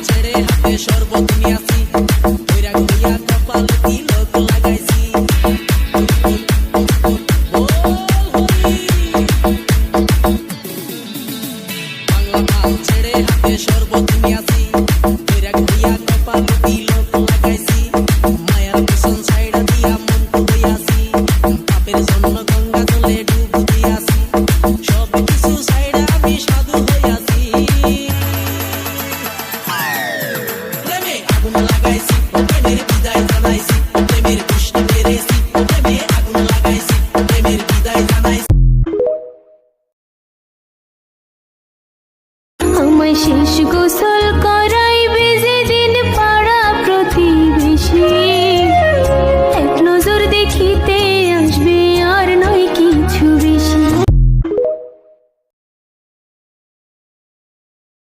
ছেড়ে হাতে শরবত নিয়াছি কইরা কইয়া কপাল তিলক লাগাইছি বাংলা মাল ছেড়ে হাতে শরবত নিয়াছি কইরা কইয়া কপাল তিলক লাগাইছি মায়ার পিছন ছাইড়া দিয়া মন কইয়াছি পাপের জন্য গঙ্গা জলে ডুব দিয়াছি সব কিছু ছাইড়া আমি সাধু হইয়াছি আগুন লাগাইছি প্রেমের বিদায় জানাইছি প্রেমের কৃষ্ণ মেরেছি প্রেমে আগুন লাগাইছি প্রেমের বিদায় জানাইছি আমায় শেষ গোসল করা